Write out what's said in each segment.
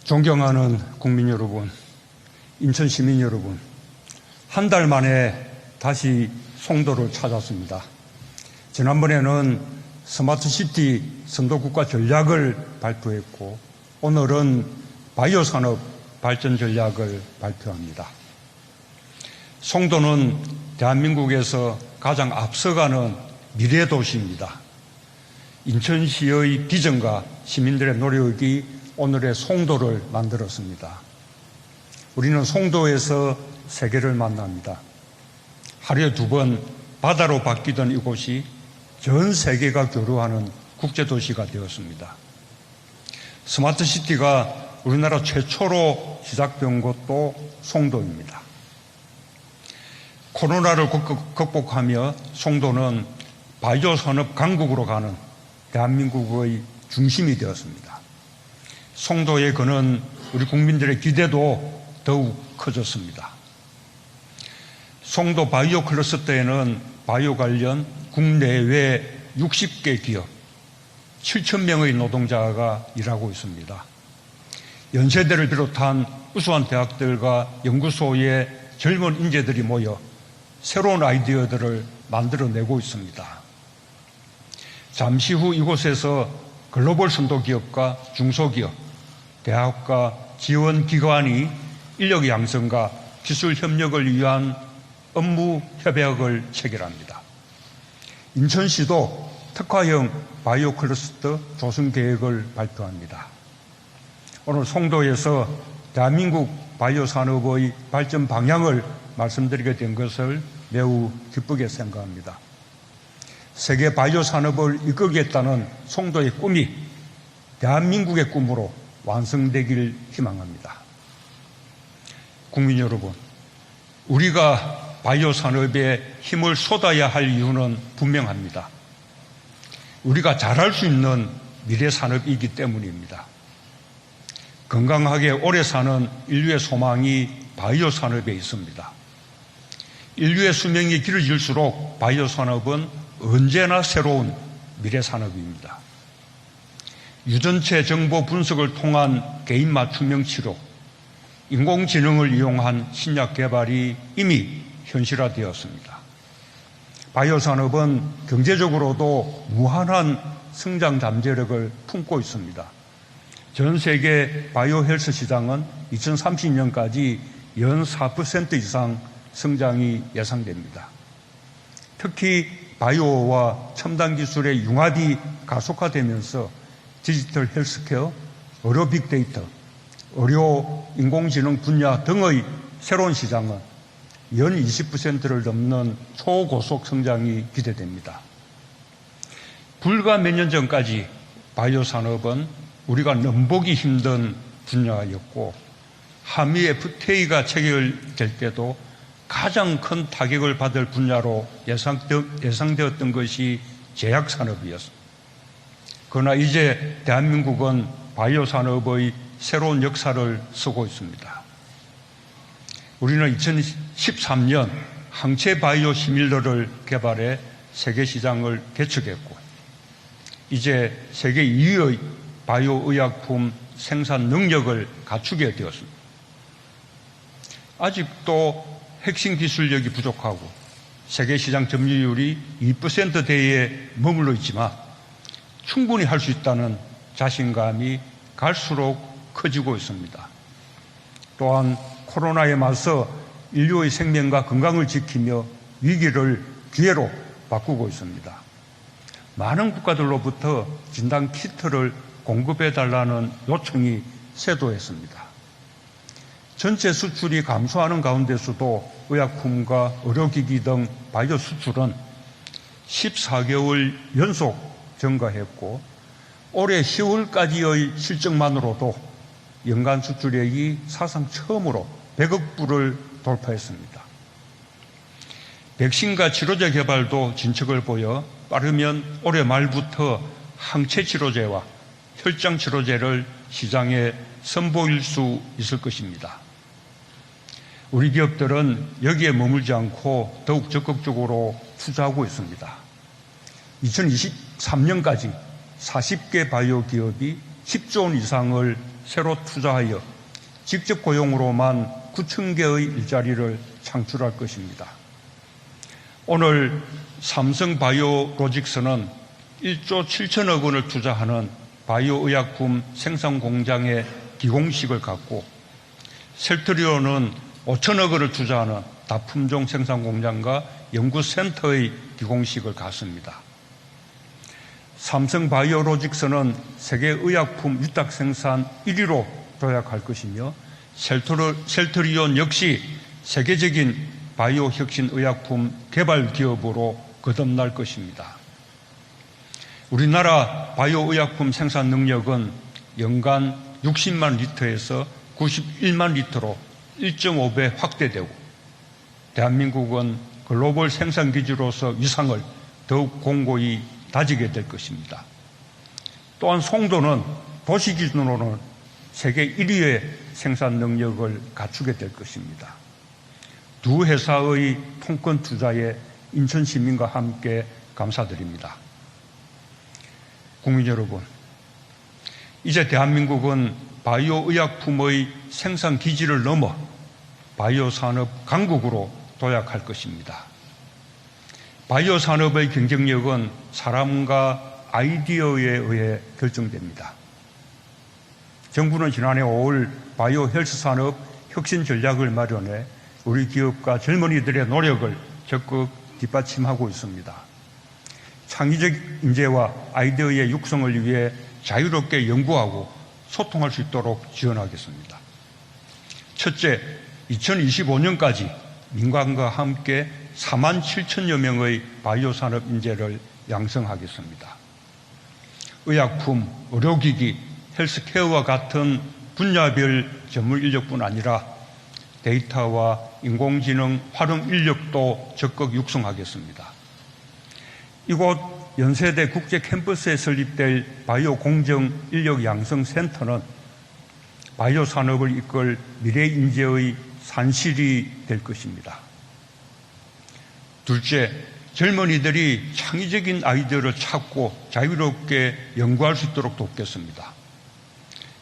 존경하는 국민 여러분, 인천 시민 여러분, 한 달 만에 다시 송도를 찾았습니다. 지난번에는 스마트시티 선도국가 전략을 발표했고 오늘은 바이오산업 발전 전략을 발표합니다. 송도는 대한민국에서 가장 앞서가는 미래도시입니다. 인천시의 비전과 시민들의 노력이 오늘의 송도를 만들었습니다. 우리는 송도에서 세계를 만납니다. 하루에 2번 바다로 바뀌던 이곳이 전 세계가 교류하는 국제도시가 되었습니다. 스마트시티가 우리나라 최초로 시작된 곳도 송도입니다. 코로나를 극복하며 송도는 바이오 산업 강국으로 가는 대한민국의 중심이 되었습니다. 송도에 거는 우리 국민들의 기대도 더욱 커졌습니다. 송도 바이오 클러스터에는 바이오 관련 국내외 60개 기업, 7,000명의 노동자가 일하고 있습니다. 연세대를 비롯한 우수한 대학들과 연구소의 젊은 인재들이 모여 새로운 아이디어들을 만들어내고 있습니다. 잠시 후 이곳에서 글로벌 선도 기업과 중소기업, 대학과 지원기관이 인력 양성과 기술 협력을 위한 업무 협약을 체결합니다. 인천시도 특화형 바이오 클러스터 조성 계획을 발표합니다. 오늘 송도에서 대한민국 바이오 산업의 발전 방향을 말씀드리게 된 것을 매우 기쁘게 생각합니다. 세계 바이오 산업을 이끌겠다는 송도의 꿈이 대한민국의 꿈으로 완성되길 희망합니다. 국민 여러분, 우리가 바이오 산업에 힘을 쏟아야 할 이유는 분명합니다. 우리가 잘할 수 있는 미래 산업이기 때문입니다. 건강하게 오래 사는 인류의 소망이 바이오 산업에 있습니다. 인류의 수명이 길어질수록 바이오 산업은 언제나 새로운 미래 산업입니다. 유전체 정보 분석을 통한 개인 맞춤형 치료, 인공지능을 이용한 신약 개발이 이미 현실화되었습니다. 바이오 산업은 경제적으로도 무한한 성장 잠재력을 품고 있습니다. 전 세계 바이오 헬스 시장은 2030년까지 연 4% 이상 성장이 예상됩니다. 특히 바이오와 첨단 기술의 융합이 가속화되면서 디지털 헬스케어, 의료 빅데이터, 의료 인공지능 분야 등의 새로운 시장은 연 20%를 넘는 초고속 성장이 기대됩니다. 불과 몇 년 전까지 바이오 산업은 우리가 넘보기 힘든 분야였고 한미 FTA가 체결될 때도 가장 큰 타격을 받을 분야로 예상되었던 것이 제약 산업이었습니다. 그러나 이제 대한민국은 바이오 산업의 새로운 역사를 쓰고 있습니다. 우리는 2013년 항체 바이오 시밀러를 개발해 세계 시장을 개척했고 이제 세계 2위의 바이오 의약품 생산 능력을 갖추게 되었습니다. 아직도 핵심 기술력이 부족하고 세계 시장 점유율이 2%대에 머물러 있지만 충분히 할 수 있다는 자신감이 갈수록 커지고 있습니다. 또한 코로나에 맞서 인류의 생명과 건강을 지키며 위기를 기회로 바꾸고 있습니다. 많은 국가들로부터 진단 키트를 공급해달라는 요청이 쇄도했습니다. 전체 수출이 감소하는 가운데서도 의약품과 의료기기 등 바이오 수출은 14개월 연속 증가했고 올해 10월까지의 실적만으로도 연간 수출액이 사상 처음으로 100억 불을 돌파했습니다. 백신과 치료제 개발도 진척을 보여 빠르면 올해 말부터 항체 치료제와 혈장 치료제를 시장에 선보일 수 있을 것입니다. 우리 기업들은 여기에 머물지 않고 더욱 적극적으로 투자하고 있습니다. 2023년까지 40개 바이오 기업이 10조 원 이상을 새로 투자하여 직접 고용으로만 9,000개의 일자리를 창출할 것입니다. 오늘 삼성바이오로직스는 1조 7천억 원을 투자하는 바이오의약품 생산 공장의 기공식을 갖고, 셀트리온은 5천억 원을 투자하는 다품종 생산 공장과 연구센터의 기공식을 갖습니다. 삼성바이오로직스는 세계 의약품 위탁 생산 1위로 도약할 것이며, 셀트리온 역시 세계적인 바이오 혁신 의약품 개발 기업으로 거듭날 것입니다. 우리나라 바이오 의약품 생산 능력은 연간 60만 리터에서 91만 리터로 1.5배 확대되고, 대한민국은 글로벌 생산 기지로서 위상을 더욱 공고히 다지게 될 것입니다. 또한 송도는 도시 기준으로는 세계 1위의 생산 능력을 갖추게 될 것입니다. 두 회사의 통큰 투자에 인천 시민과 함께 감사드립니다. 국민 여러분, 이제 대한민국은 바이오 의약품의 생산 기지를 넘어 바이오 산업 강국으로 도약할 것입니다. 바이오 산업의 경쟁력은 사람과 아이디어에 의해 결정됩니다. 정부는 지난해 5월 바이오 헬스 산업 혁신 전략을 마련해 우리 기업과 젊은이들의 노력을 적극 뒷받침하고 있습니다. 창의적 인재와 아이디어의 육성을 위해 자유롭게 연구하고 소통할 수 있도록 지원하겠습니다. 첫째, 2025년까지 민간과 함께 4만 7천여 명의 바이오 산업 인재를 양성하겠습니다. 의약품, 의료기기, 헬스케어와 같은 분야별 전문 인력뿐 아니라 데이터와 인공지능 활용 인력도 적극 육성하겠습니다. 이곳 연세대 국제 캠퍼스에 설립될 바이오 공정 인력 양성 센터는 바이오 산업을 이끌 미래 인재의 산실이 될 것입니다. 둘째, 젊은이들이 창의적인 아이디어를 찾고 자유롭게 연구할 수 있도록 돕겠습니다.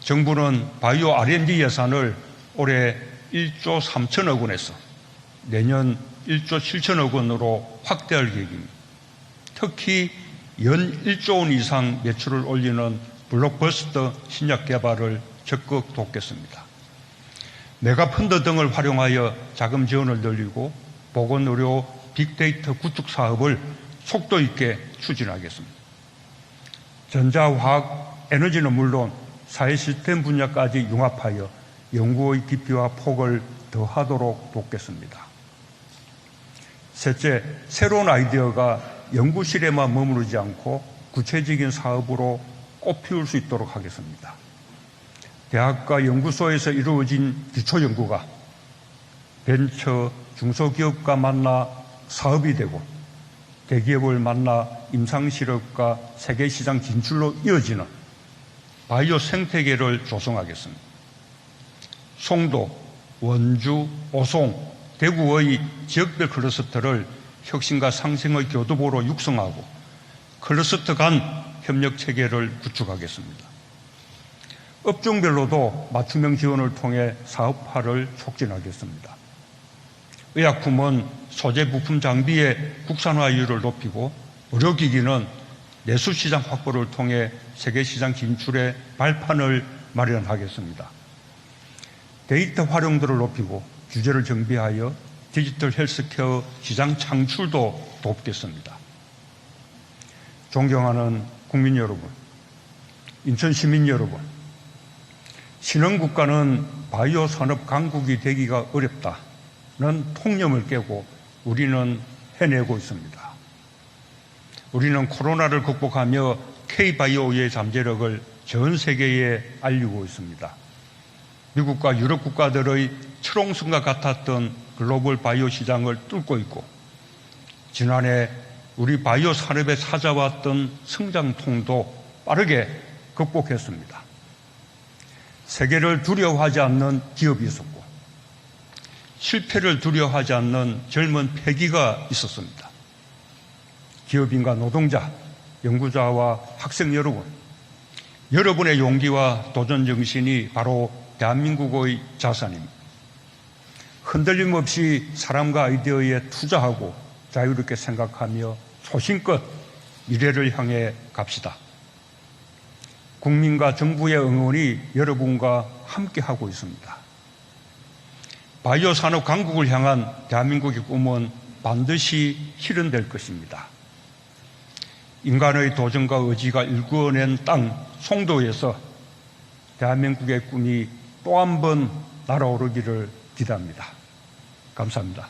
정부는 바이오 R&D 예산을 올해 1조 3천억 원에서 내년 1조 7천억 원으로 확대할 계획입니다. 특히 연 1조 원 이상 매출을 올리는 블록버스터 신약 개발을 적극 돕겠습니다. 메가펀드 등을 활용하여 자금 지원을 늘리고 보건의료 빅데이터 구축 사업을 속도 있게 추진하겠습니다. 전자화학, 에너지는 물론 사회 시스템 분야까지 융합하여 연구의 깊이와 폭을 더하도록 돕겠습니다. 셋째, 새로운 아이디어가 연구실에만 머무르지 않고 구체적인 사업으로 꽃피울 수 있도록 하겠습니다. 대학과 연구소에서 이루어진 기초연구가 벤처, 중소기업과 만나 사업이 되고 대기업을 만나 임상실업과 세계시장 진출로 이어지는 바이오 생태계를 조성하겠습니다. 송도, 원주, 오송, 대구의 지역별 클러스터를 혁신과 상생의 교두보로 육성하고 클러스터 간 협력 체계를 구축하겠습니다. 업종별로도 맞춤형 지원을 통해 사업화를 촉진하겠습니다. 의약품은 소재 부품 장비의 국산화율을 높이고 의료기기는 내수시장 확보를 통해 세계시장 진출의 발판을 마련하겠습니다. 데이터 활용도를 높이고 규제를 정비하여 디지털 헬스케어 시장 창출도 돕겠습니다. 존경하는 국민 여러분, 인천 시민 여러분, 신흥국가는 바이오 산업 강국이 되기가 어렵다는 통념을 깨고 우리는 해내고 있습니다. 우리는 코로나를 극복하며 K바이오의 잠재력을 전 세계에 알리고 있습니다. 미국과 유럽 국가들의 철옹성과 같았던 글로벌 바이오 시장을 뚫고 있고, 지난해 우리 바이오 산업에 찾아왔던 성장통도 빠르게 극복했습니다. 세계를 두려워하지 않는 기업이 있었고, 실패를 두려워하지 않는 젊은 패기가 있었습니다. 기업인과 노동자, 연구자와 학생 여러분, 여러분의 용기와 도전 정신이 바로 대한민국의 자산입니다. 흔들림 없이 사람과 아이디어에 투자하고 자유롭게 생각하며 소신껏 미래를 향해 갑시다. 국민과 정부의 응원이 여러분과 함께하고 있습니다. 바이오 산업 강국을 향한 대한민국의 꿈은 반드시 실현될 것입니다. 인간의 도전과 의지가 일구어낸 땅 송도에서 대한민국의 꿈이 또 한 번 날아오르기를 기대합니다. 감사합니다.